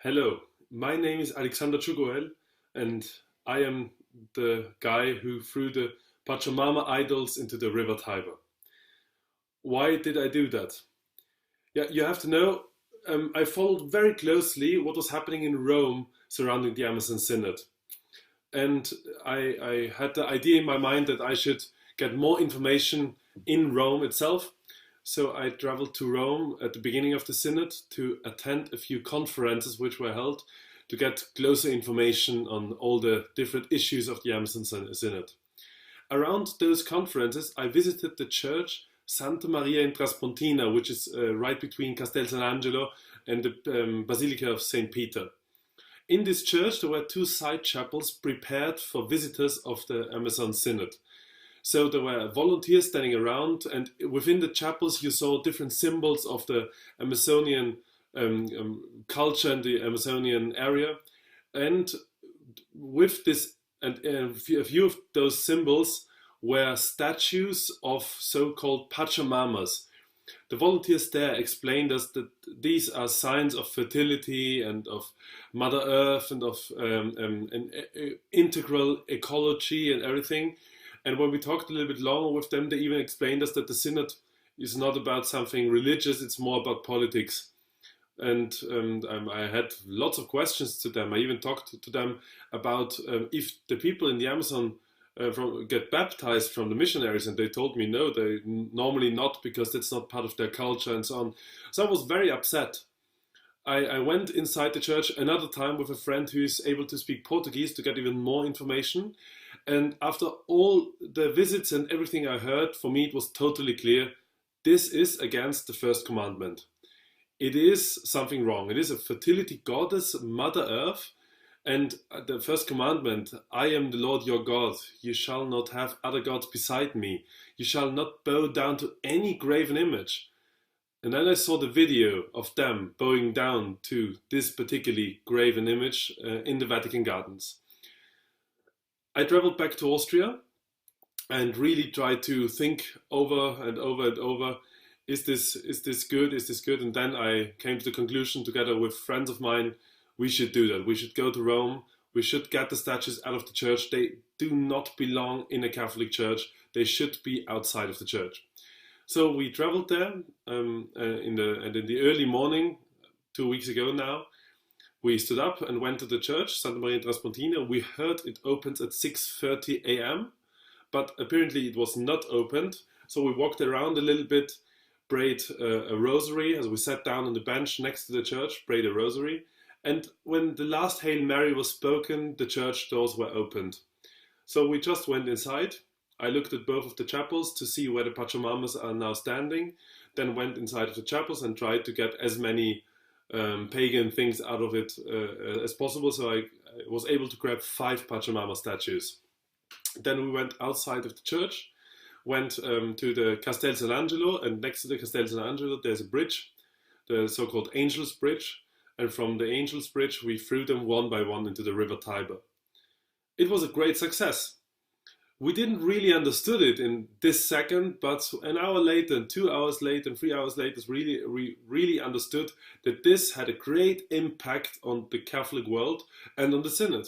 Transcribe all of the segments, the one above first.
Hello, my name is Alexander Chugoel, and I am the guy who threw the pachamama idols into the river Tiber. Why did I do that? Yeah, you have to know, I followed very closely what was happening in Rome surrounding the Amazon Synod. And I had the idea in my mind that I should get more information in Rome itself. So I traveled to Rome at the beginning of the Synod to attend a few conferences which were held to get closer information on all the different issues of the Amazon Synod. Around those conferences, I visited the church Santa Maria in Traspontina, which is right between Castel San Angelo and the Basilica of St. Peter. In this church, there were two side chapels prepared for visitors of the Amazon Synod. So there were volunteers standing around, and within the chapels, you saw different symbols of the Amazonian culture and the Amazonian area. And with this, and a few of those symbols were statues of so-called pachamamas. The volunteers there explained us that these are signs of fertility and of Mother Earth and of an integral ecology and everything. And when we talked a little bit longer with them, they even explained us that the synod is not about something religious, it's more about politics. And I had lots of questions to them. I even talked to them about if the people in the Amazon get baptized from the missionaries, and they told me no, they normally not, because that's not part of their culture and so on. So I was very upset. I went inside the church another time with a friend who is able to speak Portuguese to get even more information. And after all the visits and everything I heard, for me it was totally clear this is against the first commandment. It is something wrong. It is a fertility goddess, Mother Earth. And the first commandment, I am the Lord your God. You shall not have other gods beside me. You shall not bow down to any graven image. And then I saw the video of them bowing down to this particularly graven image in the Vatican Gardens. I traveled back to Austria and really tried to think over and over and over, is this good? Is this good? And then I came to the conclusion, together with friends of mine, we should do that. We should go to Rome. We should get the statues out of the church. They do not belong in a Catholic church. They should be outside of the church. So we traveled there in the early morning, 2 weeks ago now. We stood up and went to the church, Santa Maria in Traspontina. We heard it opens at 6:30 a.m., but apparently it was not opened. So we walked around a little bit, prayed a rosary as we sat down on the bench next to the church, prayed a rosary. And when the last Hail Mary was spoken, the church doors were opened. So we just went inside. I looked at both of the chapels to see where the Pachamamas are now standing, then went inside of the chapels and tried to get as many pagan things out of it as possible. So I was able to grab 5 Pachamama statues. Then we went outside of the church, went to the Castel San Angelo, and next to the Castel San Angelo there's a bridge, the so-called Angel's Bridge. And from the Angel's Bridge we threw them one by one into the river Tiber. It was a great success. We didn't really understood it in this second, but an hour later, and 2 hours later, and 3 hours later, we really understood that this had a great impact on the Catholic world and on the Synod.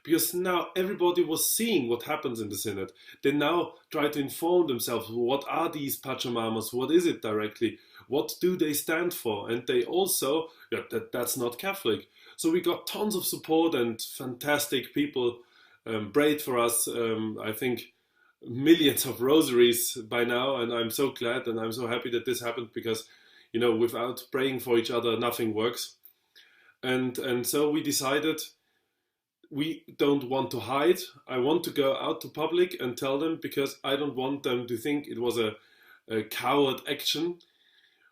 Because now everybody was seeing what happens in the Synod. They now try to inform themselves, what are these Pachamamas, what is it directly, what do they stand for? And they also, that's not Catholic. So we got tons of support and fantastic people prayed for us. I think millions of rosaries by now, and I'm so glad and I'm so happy that this happened, because without praying for each other nothing works. And so we decided we don't want to hide. I want to go out to public and tell them, because I don't want them to think it was a coward action.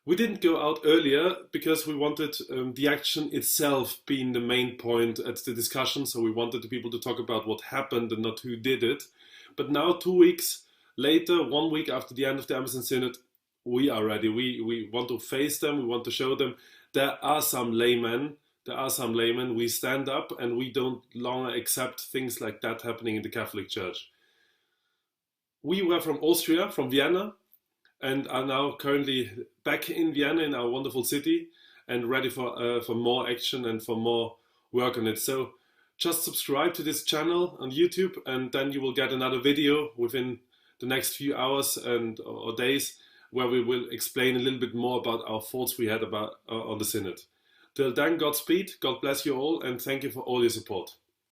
We didn't go out earlier because we wanted the action itself being the main point at the discussion. So we wanted the people to talk about what happened and not who did it. But now, 2 weeks later, 1 week after the end of the Amazon Synod, we are ready. We want to face them. We want to show them there are some laymen. We stand up and we don't longer accept things like that happening in the Catholic Church. We were from Austria, from Vienna, and are now currently back in Vienna, in our wonderful city. and ready for more action and for more work on it. So just subscribe to this channel on YouTube, and then you will get another video within the next few hours or days, where we will explain a little bit more about our thoughts we had about on the synod. Till then, Godspeed, God bless you all, and thank you for all your support.